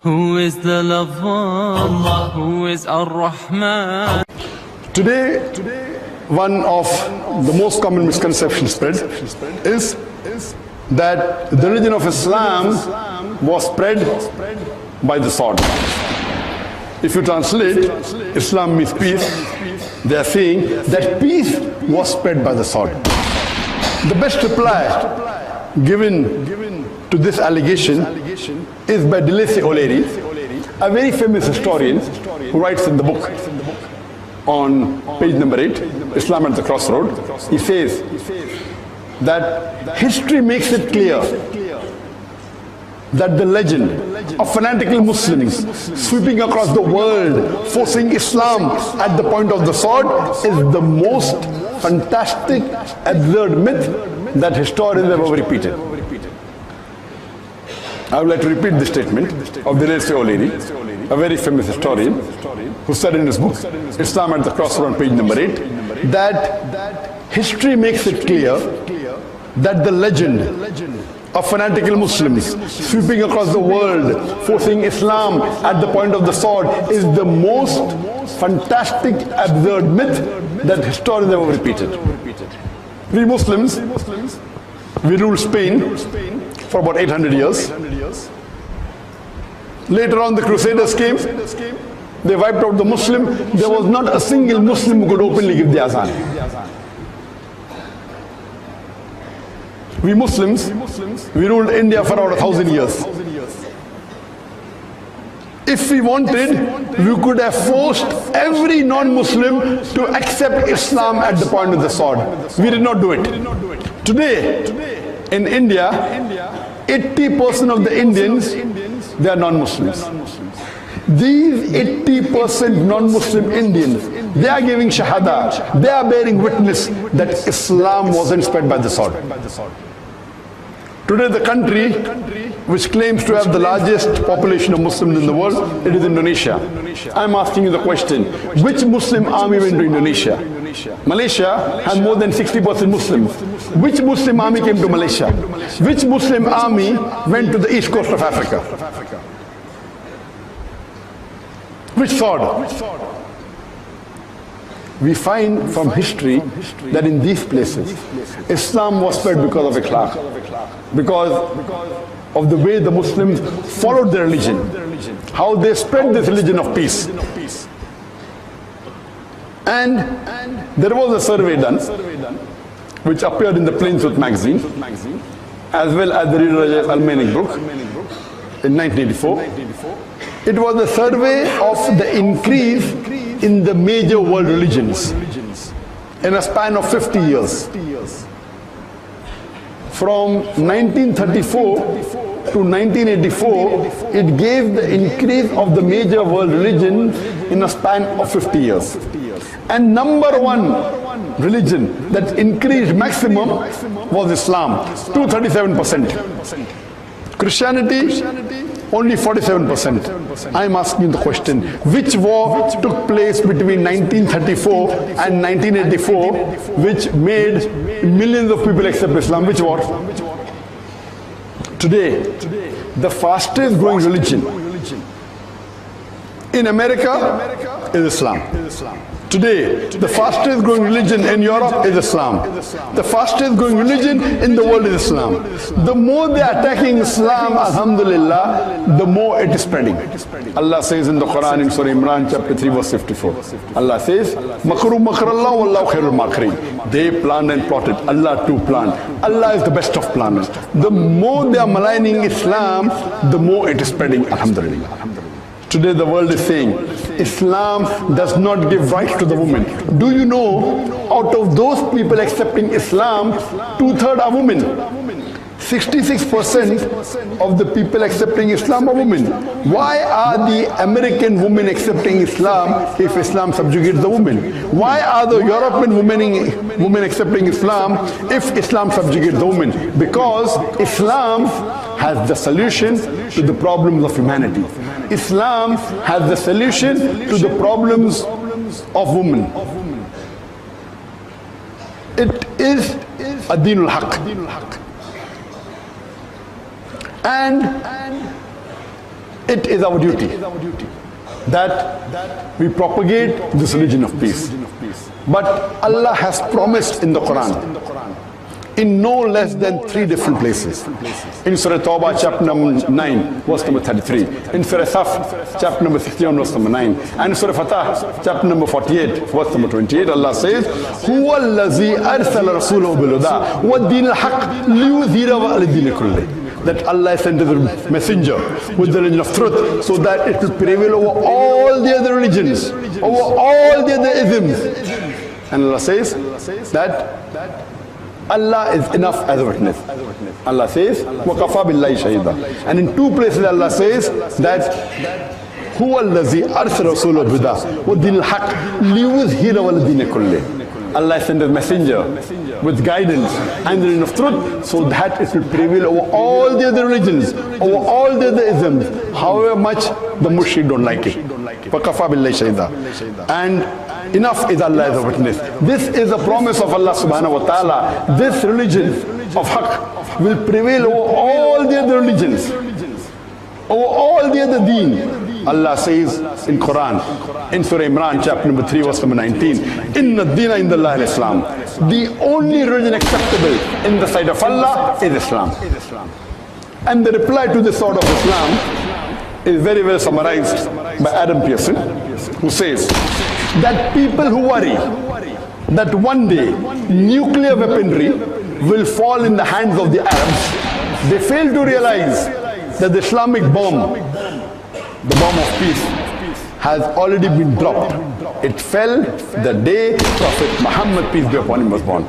Who is the lover? Allah. Who is Ar-Rahman? Today, one of the most common misconceptions spread is that the religion of Islam was spread by the sword. If you translate, Islam means peace, they are saying that peace was spread by the sword. The best reply given to this allegation is by Deleuze O'Leary, a very famous historian who writes in the book on page number 8, Islam at the Crossroad. He says that history makes it clear that the legend of fanatical Muslims sweeping across the world, forcing Islam at the point of the sword, is the most fantastic, absurd myth that historians have ever repeated. I would like to repeat the statement of Deleuze O'Leary, a very famous historian who said in his book, Islam at the Crossroad, page number 8, that history makes it clear that the legend of fanatical Muslims sweeping across the world, forcing Islam at the point of the sword, is the most fantastic, absurd myth that historians have ever repeated. We Muslims, we ruled Spain for about 800 years. Later on, the Crusaders came. They wiped out the Muslim. There was not a single Muslim who could openly give the azan. We Muslims, we ruled India for about 1,000 years. If we wanted, we could have forced every non-Muslim to accept Islam at the point of the sword. We did not do it. Today, in India, 80% of the Indians, they are non-Muslims. These 80% non-Muslim Indians, they are giving shahada, they are bearing witness that Islam wasn't spread by the sword. Today, the country which claims to have the largest population of Muslims in the world, it is Indonesia. I'm asking you the question, which Muslim army went to Indonesia? Malaysia has more than 60% Muslims. Which Muslim army came to Malaysia? Which Muslim army went to the east coast of Africa? Which sword? We find from history that in these places, Islam was spread because of akhlaq, because of the way the Muslims followed their religion, how they spread this religion of peace. And there was a survey done, which appeared in the Plains Youth magazine, as well as the Reader Raja's Almanic book in 1984. It was a survey of the increase in the major world religions in a span of 50 years. From 1934 to 1984, it gave the increase of the major world religions in a span of 50 years. And number one religion that increased maximum was Islam, 237%. Christianity, only 47%. I'm asking the question, which war took place between 1934 and 1984 which made millions of people accept Islam? Which war? Today, the fastest growing religion in America is Islam. Today, the fastest growing religion in Europe is Islam. The fastest growing religion in the world is Islam. The more they are attacking Islam, alhamdulillah, the more it is spreading. Allah says in the Quran in Surah Imran chapter 3 verse 54. Allah says, Makru makrallah wallahu khairul makirin. They planned and plotted. Allah too planned. Allah is the best of planners. The more they are maligning Islam, the more it is spreading, alhamdulillah. Today the world is saying, Islam does not give rights to the woman. Do you know, out of those people accepting Islam, 2/3 are women. 66% of the people accepting Islam are women. Why are the American women accepting Islam if Islam subjugates the women? Why are the European women accepting Islam if Islam subjugates the women? Because Islam has the solution to the problems of humanity. Islam has the solution to the problems of women. It is ad-dinul haqq. And it is our duty that we propagate this religion of peace. But Allah has promised in the Quran, in no less than 3 different places. In Surah Tawbah, chapter number 9, verse number 33. In Surah Saf, chapter number 61, verse number 9. And in Surah Fatah, chapter number 48, verse number 28, Allah says, هُوَ الَّذِي أَرْسَلَ رَسُولَهُ بِالْهُدَىٰ وَالدِّينِ الْحَقِّ لِيُظْهِرَهُ عَلَى الدِّينِ كُلِّهِ. That Allah sent the messenger with the religion of truth, so that it will prevail over all the other religions, over all the other isms. And Allah says that Allah is enough as a witness. Allah says, وَكَفَى بِاللَّهِ شَهِيدًا. And in 2 places Allah says that هُوَ الَّذِي أَرْسَلَ رَسُولَهُ بِالْهُدَىٰ وَالدِّينِ الْحَقِّ لِيُظْهِرَهُ عَلَى الدِّينِ كُلِّهِ. Allah sent a messenger with guidance and the religion of truth, so that it will prevail over all the other religions, over all the other isms, however much the mushrik don't like it. وَكَفَى بِاللَّهِ شَهِيدًا. And enough is Allah as a witness. This is a promise of Allah subhanahu wa ta'ala. This religion of haqq will prevail over all the other religions, over all the other deen. Allah says in Quran, in Surah Imran, chapter number 3, verse number 19, Inna dina indallahi al-Islam. The only religion acceptable in the sight of Allah is Islam. And the reply to this sort of Islam is very well summarized by Adam Pearson, who says that people who worry that one day nuclear weaponry will fall in the hands of the Arabs, they fail to realize that the Islamic bomb, the bomb of peace, has already been dropped. It fell the day Prophet Muhammad, peace be upon him, was born.